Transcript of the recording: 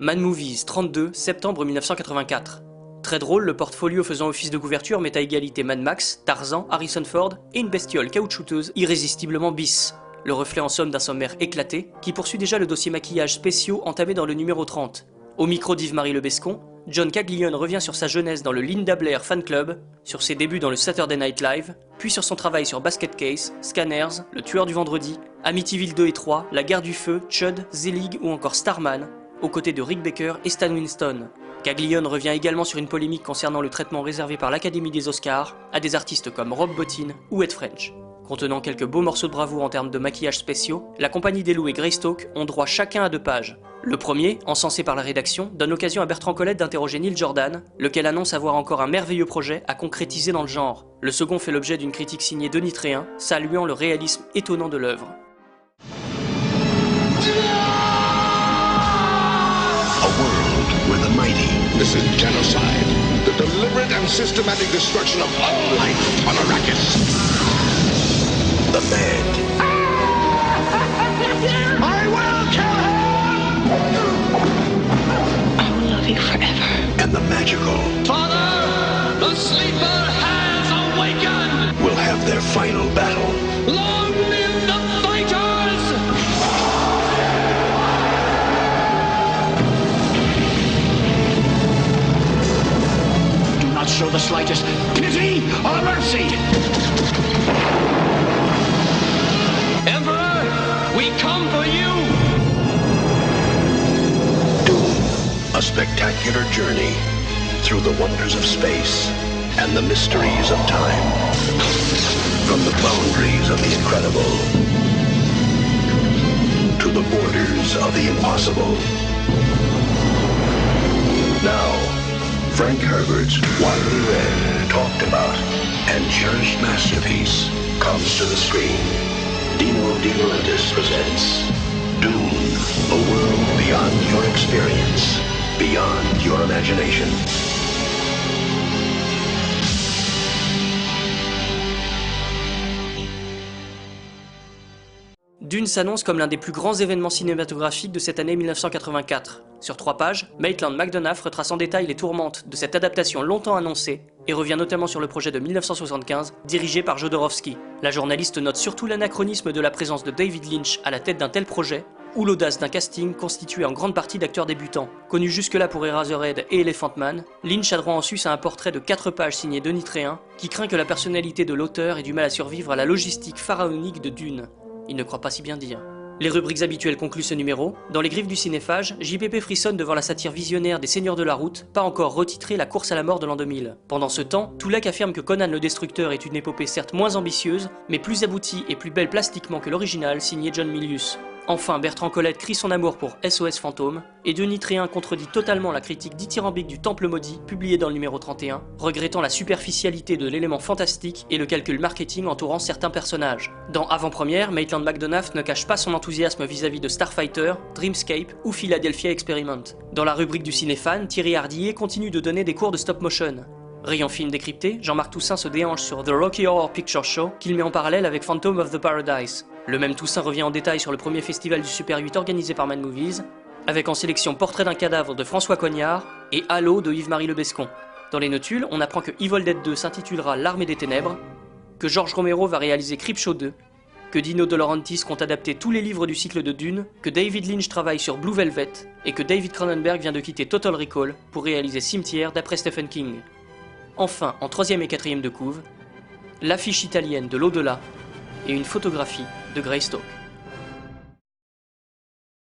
Mad Movies 32, septembre 1984. Très drôle, le portfolio faisant office de couverture met à égalité Mad Max, Tarzan, Harrison Ford et une bestiole caoutchouteuse irrésistiblement bis. Le reflet en somme d'un sommaire éclaté, qui poursuit déjà le dossier maquillage spéciaux entamé dans le numéro 30. Au micro d'Yves-Marie Le Bescon, John Caglione revient sur sa jeunesse dans le Linda Blair Fan Club, sur ses débuts dans le Saturday Night Live, puis sur son travail sur Basket Case, Scanners, Le Tueur du Vendredi, Amityville 2 et 3, La Guerre du Feu, Chud, Zelig ou encore Starman, aux côtés de Rick Baker et Stan Winston. Caglione revient également sur une polémique concernant le traitement réservé par l'Académie des Oscars à des artistes comme Rob Bottin ou Ed French. Contenant quelques beaux morceaux de bravoure en termes de maquillage spéciaux, La Compagnie des Loups et Greystoke ont droit chacun à 2 pages. Le premier, encensé par la rédaction, donne l'occasion à Bertrand Collette d'interroger Neil Jordan, lequel annonce avoir encore un merveilleux projet à concrétiser dans le genre. Le second fait l'objet d'une critique signée Denis Tréhin, saluant le réalisme étonnant de l'œuvre. This is genocide, the deliberate and systematic destruction of all life on Arrakis. The man. I will kill him! I will love you forever. And the magical. Father, the sleeper has awakened! Will have their final battle. Long live the fighters! Show the slightest pity or mercy. Emperor, we come for you! Dune, a spectacular journey through the wonders of space and the mysteries of time. From the boundaries of the incredible to the borders of the impossible. Now, Frank Herbert's widely read, talked about, and cherished masterpiece comes to the screen. Dino De Laurentiis presents Dune, a world beyond your experience, beyond your imagination. Dune s'annonce comme l'un des plus grands événements cinématographiques de cette année 1984. Sur 3 pages, Maitland McDonough retrace en détail les tourmentes de cette adaptation longtemps annoncée et revient notamment sur le projet de 1975 dirigé par Jodorowsky. La journaliste note surtout l'anachronisme de la présence de David Lynch à la tête d'un tel projet ou l'audace d'un casting constitué en grande partie d'acteurs débutants. Connu jusque-là pour Eraserhead et Elephant Man, Lynch a droit en sus à un portrait de 4 pages signé Denis Tréhin qui craint que la personnalité de l'auteur ait du mal à survivre à la logistique pharaonique de Dune. Il ne croit pas si bien dire. Les rubriques habituelles concluent ce numéro. Dans les griffes du cinéphage, JPP frissonne devant la satire visionnaire des Seigneurs de la Route, pas encore retitrée La course à la mort de l'an 2000. Pendant ce temps, Toulek affirme que Conan le Destructeur est une épopée certes moins ambitieuse, mais plus aboutie et plus belle plastiquement que l'original signé John Milius. Enfin, Bertrand Collette crie son amour pour SOS Fantôme, et Denis Tréhin contredit totalement la critique dithyrambique du Temple Maudit, publiée dans le numéro 31, regrettant la superficialité de l'élément fantastique et le calcul marketing entourant certains personnages. Dans Avant-Première, Maitland McDonough ne cache pas son enthousiasme vis-à-vis de Starfighter, Dreamscape ou Philadelphia Experiment. Dans la rubrique du cinéphane, Thierry Ardillet continue de donner des cours de stop-motion. Rayon film décrypté, Jean-Marc Toussaint se déhanche sur The Rocky Horror Picture Show, qu'il met en parallèle avec Phantom of the Paradise. Le même Toussaint revient en détail sur le premier festival du Super 8 organisé par Mad Movies, avec en sélection Portrait d'un cadavre de François Cognard et Halo de Yves-Marie Le Bescon. Dans les notules, on apprend que Evil Dead 2 s'intitulera L'Armée des Ténèbres, que George Romero va réaliser Creepshow 2, que Dino De Laurentiis compte adapter tous les livres du cycle de Dune, que David Lynch travaille sur Blue Velvet, et que David Cronenberg vient de quitter Total Recall pour réaliser Cimetière d'après Stephen King. Enfin, en 3e et 4e de couve, l'affiche italienne de l'au-delà et une photographie de Greystoke.